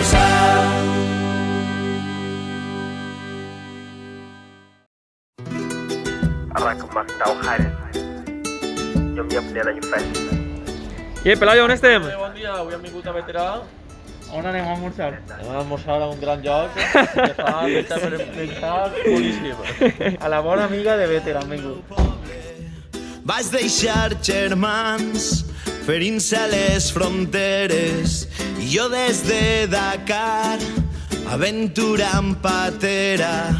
esmorzar. Arranca un McDowell Hayden. Nyom nena ju fest. Què, Pelayo, on estem? Bon dia, avui hem vingut a Veterà. On anem a almorzar? Anem a almorzar a un gran lloc que fa menjar boníssim. A la bona amiga de Vetera han vingut. Vaig deixar germans ferint-se a les fronteres i jo des de Dakar aventurant patera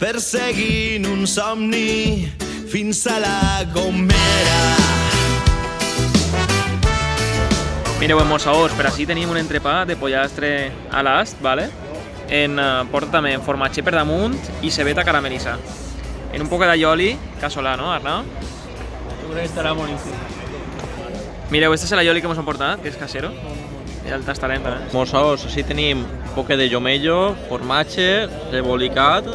perseguint un somni fins a La Gomera. Mireu, en Mossaós, per així tenim un entrepà de pollastre a l'ast, ¿vale? Porta també formatge per damunt i cebeta caramelitzada. En un poc d'allioli casolà, no, Arnau? Seguro que estarà boníssim. Mireu, este és l'allioli que ens han portat, que és casero. Ja el tastarem, també. Mossaós, així tenim un poc de jomello, formatge, rebolicat,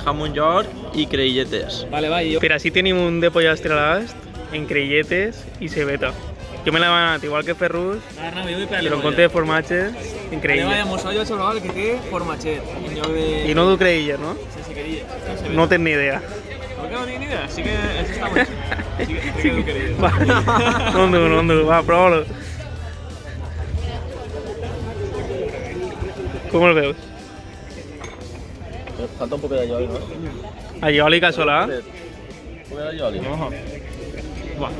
jamón york i creilletes. Vale, va, i jo... Per així tenim un de pollastre a l'ast, en creilletes i cebeta. Jo me l'he demanat, igual que Ferrus, i lo compte de formatge, en creïlles. Mossaó jo vaig provar el que té formatget, en lloc de... I no du creïlles, no? sense querilles. No tens ni idea. No que no tinc ni idea, sí que això està molt xulo. Sí que du querilles. Va, no en du, va, prova-lo. Com el veus? Falta un poc d'allioli, no? Allioli casolà? Un poc d'allioli. Va.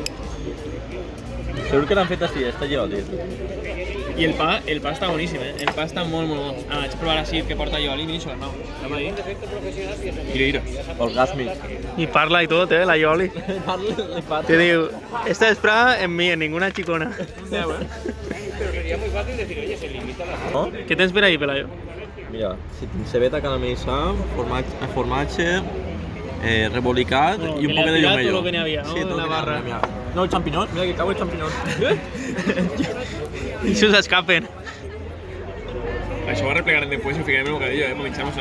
Segur que l'han fet així, este allioli. I el pa està boníssim, eh? El pa està molt bo. Ah, vaig provar així que porta lloli, mira això, no. Anem ahí. Mira. Orgàsmic. I parla i tot, l'allioli. Parla. Te diu, esta vesprada en mi, en ninguna xicona. No? Què tens per ahí, Pelayo? Mira, cebeta caramelitzada, formatge, rebolicat i un poc de jomello. Todo lo que n'hi havia, no? Sí, tot En la el que barra. n'hi havia. No, el champinyón, mira que cau el champinyón. I se us escapen. Això ho arreplegarem després i ho ficarem en el bocadillo, eh? M'ho menjamos,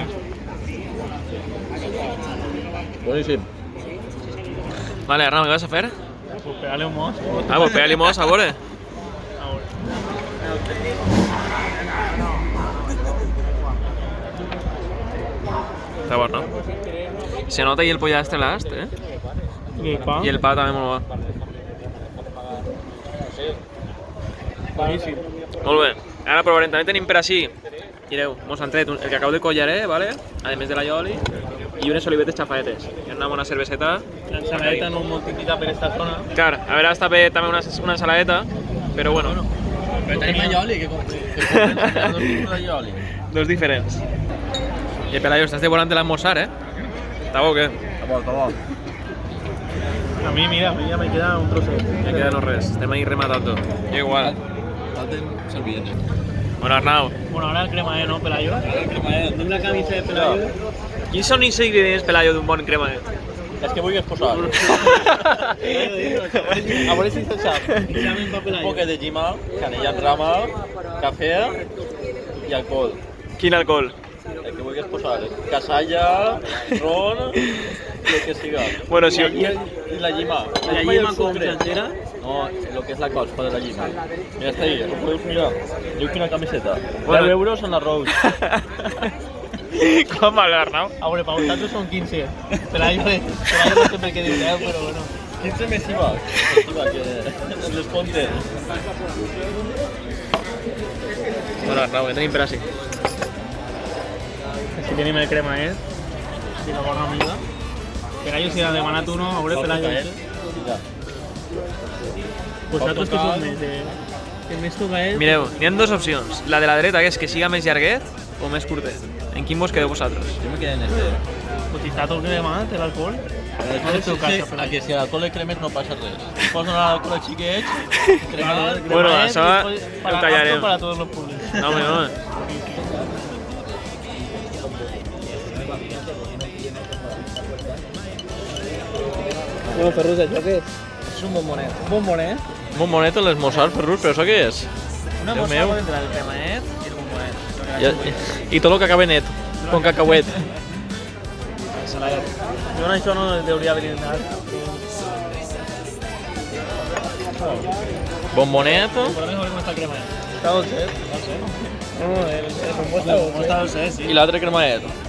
Boníssim. Vale, Arnau, què vas a fer? Pues pegarle un mos. Ah, pues pega-li mos, a veure. Està bo, no? Se nota ahí el pollastre a l'ast, eh? I el pa? I el pa també molt bo. Boníssim. Molt bé. Ara provarem. També tenim per així, mireu, mos han tret el cacau de collaré, ¿vale? A més de l'allioli, i unes olivetes xafaetes. I una bona cerveseta. L'ensaladeta no molt típica per esta zona. Clar, a veure, està bé també una ensaladeta, però bueno, Però tenim allioli, que compren dos tipus d'allioli. dos diferents. I Pelayo, estàs devorant de l'almorzar, eh? Està bo o què? Està bo, està bo. A mi, mira, ja me queda un trosset. Ja queda no res, estem ahí rematando. Jo igual. Falten servilletes. Bueno, Arnau, Bueno, ahora el cremaet, ¿no, Pelayo? Tinc la camisa de Pelayo. quins són els ingredients, Pelayo, d'un bon cremaet? És que vulguis posar. A veure si se'n sap. Examen pa Un Pelayo. poc de llima, canella en rama, cafè i alcohol. Quin alcohol? El que vulguis posar. Casalla, ron i el que siga. Bueno, si... I la llima. La i el llima com sucre. sencera? No, lo que es la cospa de la llima. Mira, està ahí, ho podeu mirar. Diu que una camiseta. Bueno. 10 euros en la Rose. Com va l'Arnau? A veure, per vosaltres són 15. Pelayo no sé per què diu 10, però bueno. 15 més IVA. Que es descompte. Bueno, Arnau, què tenim per així? Aquí tenim el cremaet. De la bona amiga. Pelayo si l'ha demanat uno, a veure, Pelayo. Mira. Vosaltres que sou més de... Que més toca és... Mireu, n'hi ha dues opcions. La de la dreta, que és que siga més llarguet o més curtet. En quin vos quedeu vosaltres? Jo me quedé en este. Pues si està tot cremat, l'alcohol. No el teu cas, Pelayo. A que si l'alcohol le cremes no passa res. Posen l'alcohol als xiquets, cremat... Bueno, això ho tallarem. Para todos los públicos. No, home, no. Bueno, Ferrus, això què és? És un bombonet. Un bombonet? Un bombonet a l'esmorzar, Ferrus, però això què és? Una Déu mossa meu. entre el cremaet i el bombonet. I tot el que acaba net, con cacauet. Jo en això no hauria haver anat. Bombonet, Però a veure com està el cremaet. Està dolcet. No, el bombo està dolcet, sí. I l'altre cremadet.